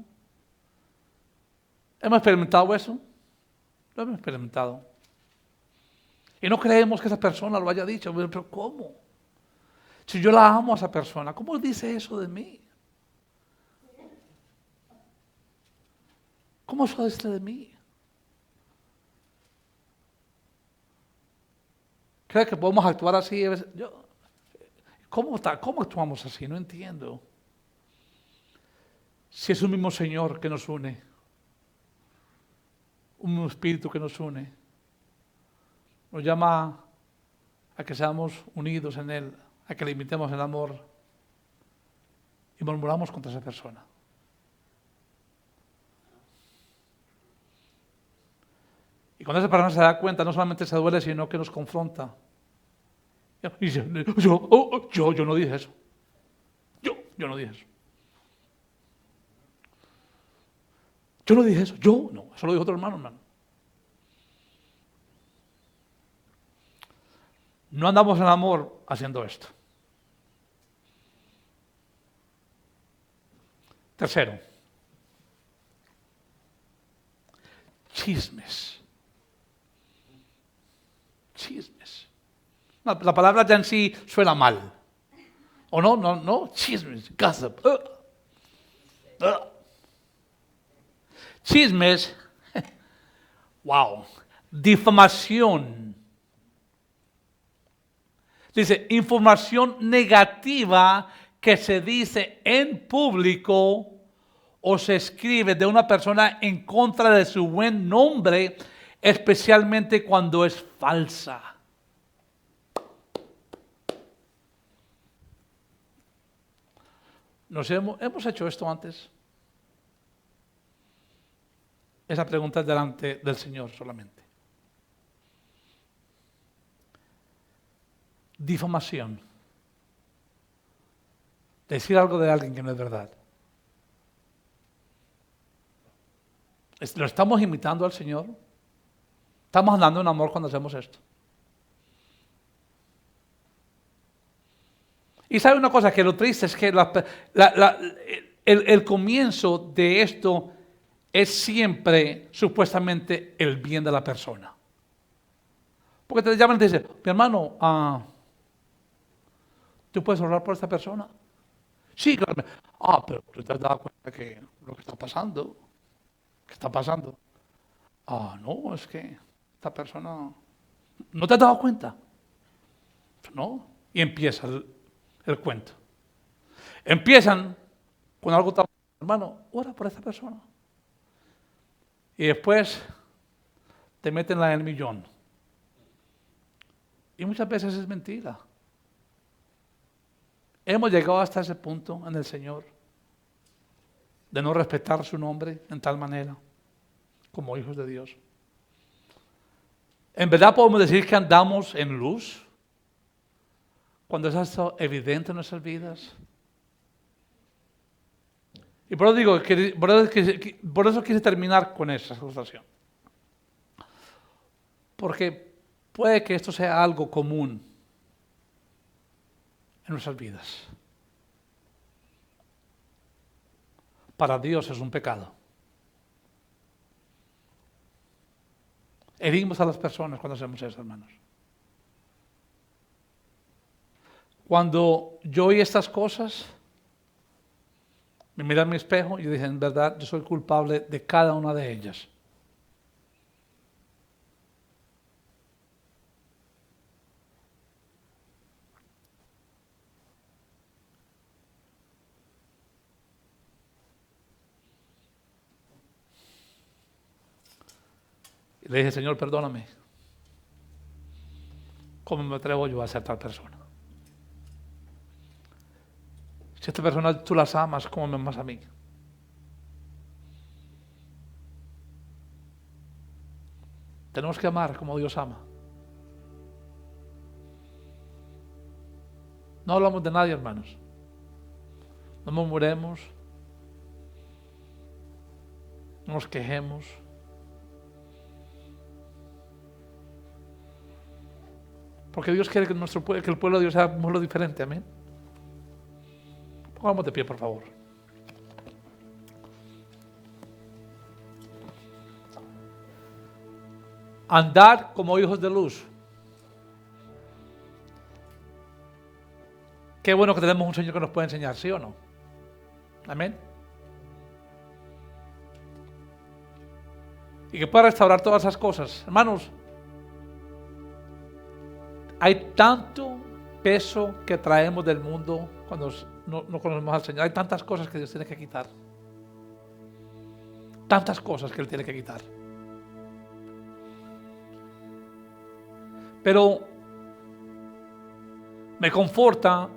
[SPEAKER 1] ¿Hemos experimentado eso? Lo hemos experimentado. Y no creemos que esa persona lo haya dicho. Pero ¿cómo? Si yo la amo a esa persona, ¿cómo dice eso de mí? ¿Cómo eso dice de mí? ¿Cree que podemos actuar así? ¿Cómo actuamos así? No entiendo. Si es un mismo Señor que nos une, un mismo Espíritu que nos une, nos llama a que seamos unidos en Él, a que le imitemos el amor y murmuramos contra esa persona. Y cuando esa persona se da cuenta, no solamente se duele, sino que nos confronta. Y yo no dije eso. Yo no dije eso. Yo no dije eso. Yo no. Eso lo dijo otro hermano. No andamos en amor haciendo esto. Tercero, chismes. Chismes. La palabra ya en sí suena mal. ¿O no? No, chismes, gossip. Chismes, wow, difamación. Dice, información negativa que se dice en público o se escribe de una persona en contra de su buen nombre, especialmente cuando es falsa. ¿Hemos hecho esto antes? Esa pregunta es delante del Señor solamente. Difamación. Decir algo de alguien que no es verdad. ¿Lo estamos imitando al Señor? ¿Estamos andando en amor cuando hacemos esto? Y sabe una cosa, que lo triste es que el comienzo de esto es siempre supuestamente el bien de la persona. Porque te llaman y te dicen, mi hermano, ¿tú puedes orar por esta persona? Sí, claro. Pero tú te has dado cuenta que lo que está pasando, ¿qué está pasando? No, es que esta persona, ¿no te has dado cuenta? No. Y empieza el cuento. Empiezan con algo tan, hermano, ora por esta persona. Y después te meten en el millón. Y muchas veces es mentira. Hemos llegado hasta ese punto en el Señor de no respetar su nombre en tal manera como hijos de Dios. En verdad podemos decir que andamos en luz cuando es esto evidente en nuestras vidas. Y por eso digo, por eso quise terminar con esa ilustración. Porque puede que esto sea algo común en nuestras vidas. Para Dios es un pecado. Herimos a las personas cuando hacemos eso, hermanos. Cuando yo oí estas cosas, me miré en mi espejo y dije, en verdad, yo soy culpable de cada una de ellas. Y le dije, Señor, perdóname. ¿Cómo me atrevo yo a ser tal persona? Si esta persona tú las amas, ¿cómo me amas a mí? Tenemos que amar como Dios ama. No hablamos de nadie, hermanos. No murmuremos. No nos quejemos. Porque Dios quiere que el pueblo de Dios sea un pueblo diferente. Amén. Pongamos de pie, por favor. Andar como hijos de luz. Qué bueno que tenemos un Señor que nos puede enseñar, ¿sí o no? Amén. Y que pueda restaurar todas esas cosas. Hermanos, hay tanto peso que traemos del mundo cuando no conocemos al Señor. Hay tantas cosas que Dios tiene que quitar. Tantas cosas que Él tiene que quitar. Pero me conforta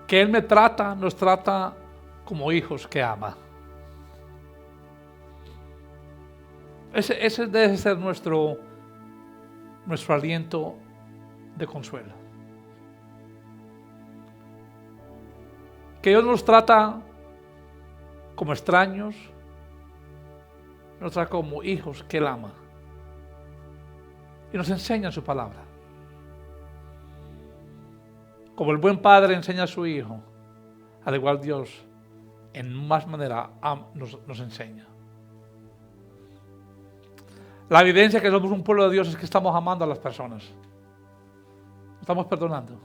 [SPEAKER 1] que Él nos trata como hijos que ama. Ese debe ser nuestro nuestro aliento de consuelo. Que Dios nos trata como extraños, nos trata como hijos que Él ama. Y nos enseña su palabra. Como el buen padre enseña a su hijo, al igual Dios en más manera nos enseña. La evidencia que somos un pueblo de Dios es que estamos amando a las personas. Estamos perdonando.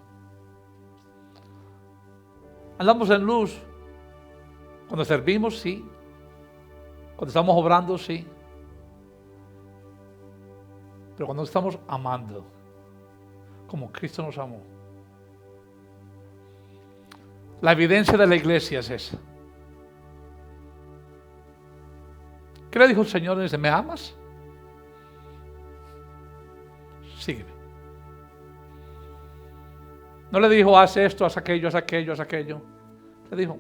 [SPEAKER 1] Andamos en luz. Cuando servimos, sí. Cuando estamos obrando, sí. Pero cuando estamos amando, como Cristo nos amó. La evidencia de la iglesia es esa. ¿Qué le dijo el Señor? Dice, ¿me amas? Sígueme. No le dijo, haz esto, haz aquello, haz aquello, haz aquello. Le dijo,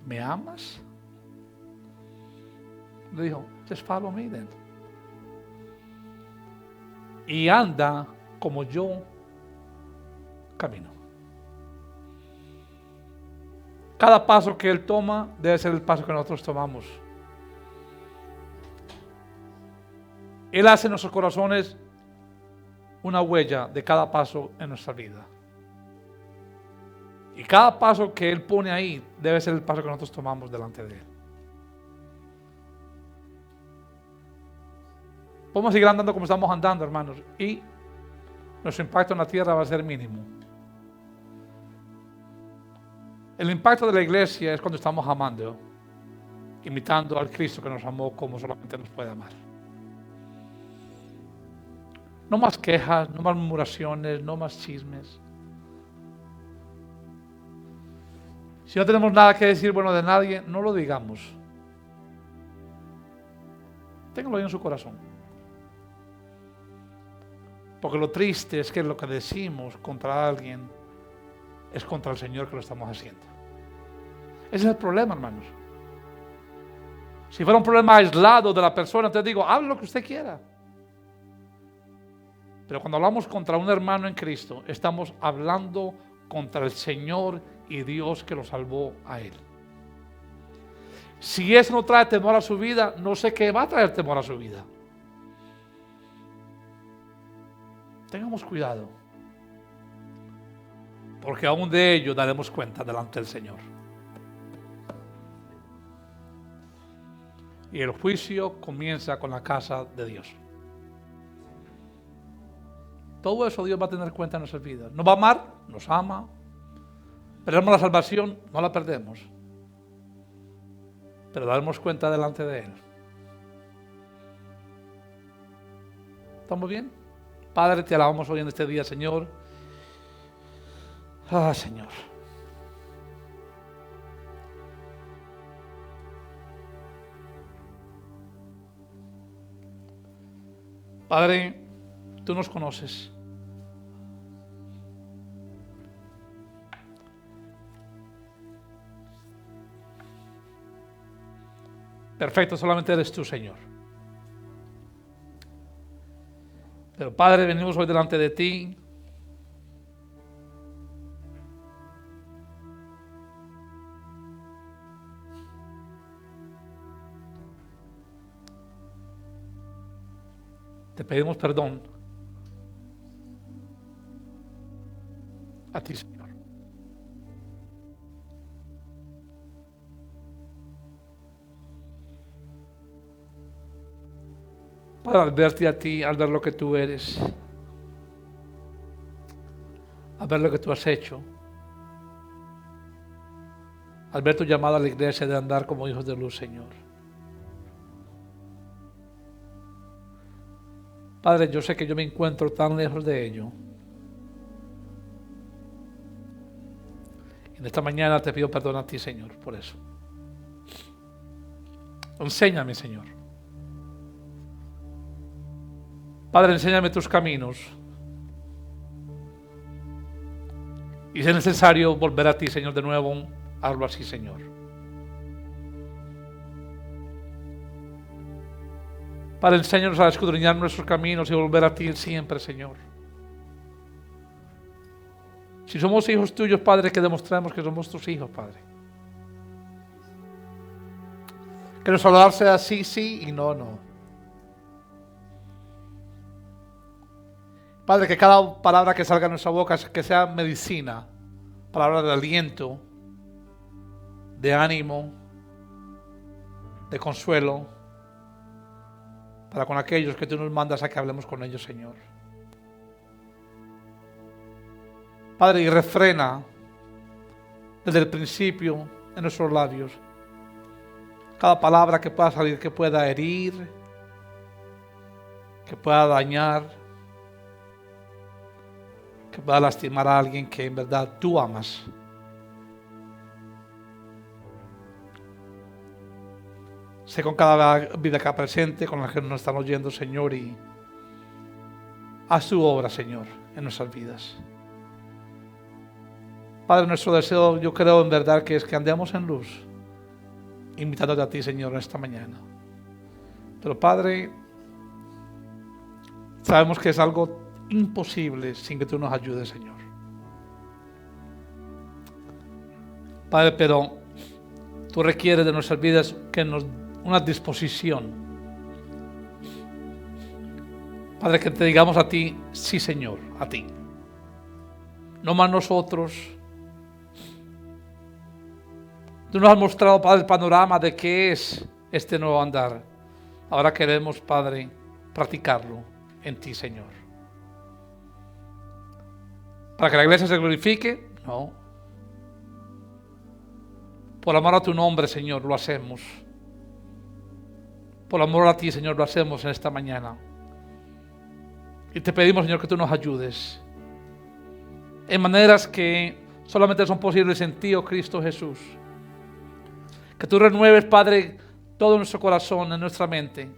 [SPEAKER 1] ¿me amas? Le dijo, just follow me then. Y anda como yo camino. Cada paso que Él toma debe ser el paso que nosotros tomamos. Él hace en nuestros corazones una huella de cada paso en nuestra vida. Y cada paso que Él pone ahí debe ser el paso que nosotros tomamos delante de Él. Podemos seguir andando como estamos andando, hermanos, y nuestro impacto en la tierra va a ser mínimo. El impacto de la iglesia es cuando estamos amando, imitando al Cristo que nos amó como solamente nos puede amar. No más quejas, no más murmuraciones, no más chismes. Si no tenemos nada que decir bueno de nadie, no lo digamos. Ténganlo ahí en su corazón. Porque lo triste es que lo que decimos contra alguien es contra el Señor que lo estamos haciendo. Ese es el problema, hermanos. Si fuera un problema aislado de la persona, te digo, hable lo que usted quiera. Pero cuando hablamos contra un hermano en Cristo, estamos hablando contra el Señor y Dios que lo salvó a Él. Si eso no trae temor a su vida, no sé qué va a traer temor a su vida. Tengamos cuidado, porque aún de ello daremos cuenta delante del Señor. Y el juicio comienza con la casa de Dios. Todo eso Dios va a tener cuenta en nuestras vidas. Nos va a amar, nos ama. Perdemos la salvación, no la perdemos. Pero daremos cuenta delante de Él. ¿Estamos bien? Padre, te alabamos hoy en este día, Señor. Señor. Padre, tú nos conoces. Perfecto, solamente eres tú, Señor. Pero Padre, venimos hoy delante de ti. Te pedimos perdón a ti, Señor. Para al verte a ti, al ver lo que tú eres, al ver lo que tú has hecho, al ver tu llamada a la iglesia de andar como hijos de luz, Señor. Padre, yo sé que yo me encuentro tan lejos de ello. En esta mañana te pido perdón a ti, Señor, por eso. Enséñame, Señor. Padre, enséñame tus caminos. Y si es necesario volver a ti, Señor, de nuevo, hazlo así, Señor. Padre, enséñanos a escudriñar nuestros caminos y volver a ti siempre, Señor. Si somos hijos tuyos, Padre, que demostremos que somos tus hijos, Padre. Que nuestro hablar sea sí, sí y no, no. Padre, que cada palabra que salga de nuestra boca que sea medicina, palabra de aliento, de ánimo, de consuelo, para con aquellos que tú nos mandas a que hablemos con ellos, Señor. Padre, y refrena desde el principio en nuestros labios cada palabra que pueda salir, que pueda herir, que pueda dañar, que pueda lastimar a alguien que en verdad tú amas. Sé con cada vida acá presente, con la que nos estamos oyendo, Señor, y haz tu obra, Señor, en nuestras vidas. Padre, nuestro deseo, yo creo en verdad que es que andemos en luz, invitándote a ti, Señor, esta mañana. Pero Padre, sabemos que es algo imposible sin que tú nos ayudes, Señor. Padre, pero tú requieres de nuestras vidas que nos una disposición. Padre, que te digamos a ti, sí, Señor, a ti. No más nosotros. Tú nos has mostrado, Padre, el panorama de qué es este nuevo andar. Ahora queremos, Padre, practicarlo en ti, Señor. ¿Para que la iglesia se glorifique? No. Por amor a tu nombre, Señor, lo hacemos. Por amor a ti, Señor, lo hacemos en esta mañana. Y te pedimos, Señor, que tú nos ayudes en maneras que solamente son posibles en ti, oh Cristo Jesús. Que tú renueves, Padre, todo nuestro corazón, en nuestra mente.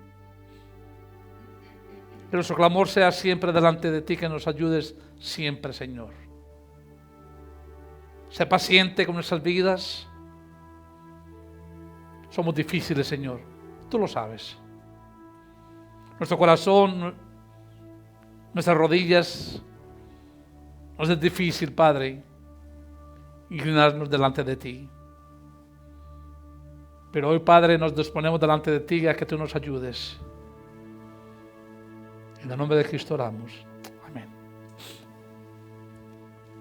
[SPEAKER 1] Que nuestro clamor sea siempre delante de ti, que nos ayudes siempre, Señor. Sé paciente con nuestras vidas. Somos difíciles, Señor. Tú lo sabes. Nuestro corazón, nuestras rodillas, nos es difícil, Padre, inclinarnos delante de ti. Pero hoy, Padre, nos disponemos delante de ti a que tú nos ayudes. En el nombre de Cristo oramos.